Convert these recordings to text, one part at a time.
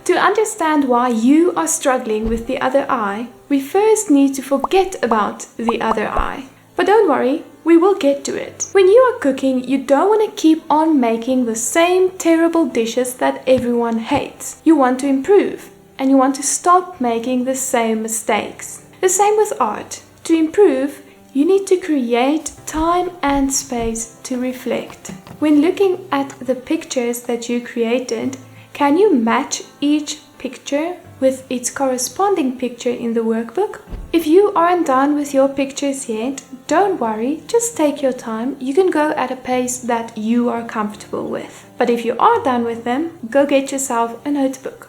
To understand why you are struggling with the other eye, we first need to forget about the other eye. But don't worry, we will get to it. When you are cooking, you don't want to keep on making the same terrible dishes that everyone hates. You want to improve, and you want to stop making the same mistakes. The same with art. To improve, you need to create time and space to reflect. When looking at the pictures that you created, can you match each picture with its corresponding picture in the workbook? If you aren't done with your pictures yet, don't worry, just take your time. You can go at a pace that you are comfortable with. But if you are done with them, go get yourself a notebook.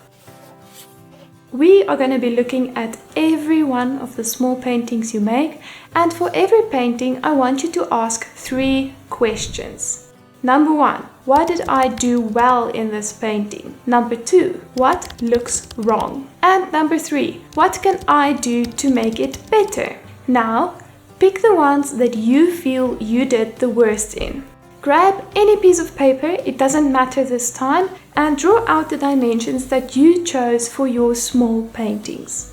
We are going to be looking at every one of the small paintings you make, and for every painting, I want you to ask 3 questions. Number 1, what did I do well in this painting? Number 2, what looks wrong? And number 3, what can I do to make it better? Now, pick the ones that you feel you did the worst in. Grab any piece of paper, it doesn't matter this time, and draw out the dimensions that you chose for your small paintings.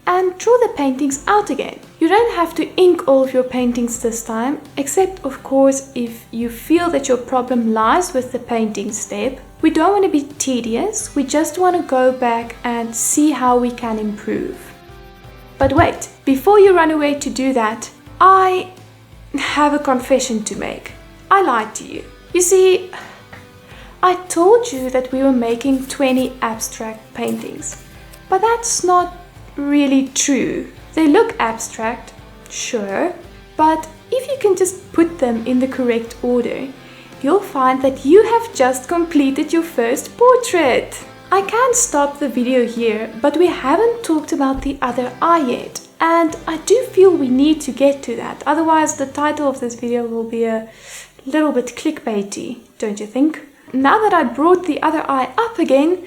And draw the paintings out again. You don't have to ink all of your paintings this time, except of course if you feel that your problem lies with the painting step. We don't want to be tedious, we just want to go back and see how we can improve. But wait, before you run away to do that, I have a confession to make. I lied to you. You see, I told you that we were making 20 abstract paintings, but that's not really true. They look abstract, sure, but if you can just put them in the correct order, you'll find that you have just completed your first portrait. I can stop the video here, but we haven't talked about the other eye yet, and I do feel we need to get to that, otherwise the title of this video will be a little bit clickbaity, don't you think? Now that I brought the other eye up again,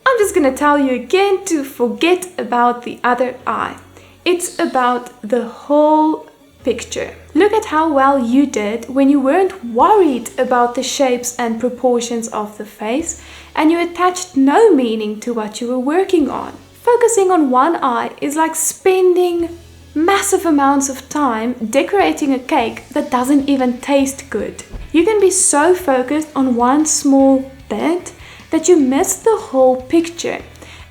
I'm just going to tell you again to forget about the other eye. It's about the whole picture. Look at how well you did when you weren't worried about the shapes and proportions of the face and you attached no meaning to what you were working on. Focusing on one eye is like spending massive amounts of time decorating a cake that doesn't even taste good. You can be so focused on one small bit that you miss the whole picture,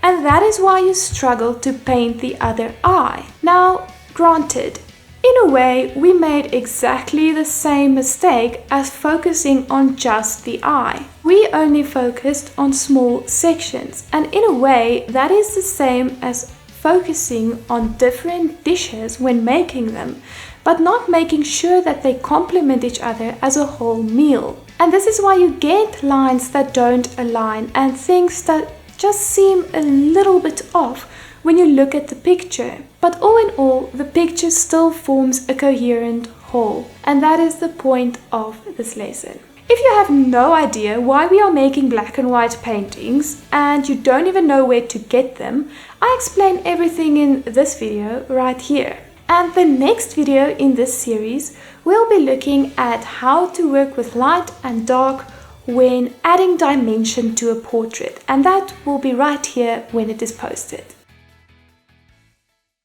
and that is why you struggle to paint the other eye. Now, granted, in a way we made exactly the same mistake as focusing on just the eye. We only focused on small sections, and in a way that is the same as focusing on different dishes when making them, but not making sure that they complement each other as a whole meal. And this is why you get lines that don't align and things that just seem a little bit off when you look at the picture. But all in all, the picture still forms a coherent whole, and that is the point of this lesson. If you have no idea why we are making black and white paintings and you don't even know where to get them, I explain everything in this video right here. And the next video in this series, we'll be looking at how to work with light and dark when adding dimension to a portrait. And that will be right here when it is posted.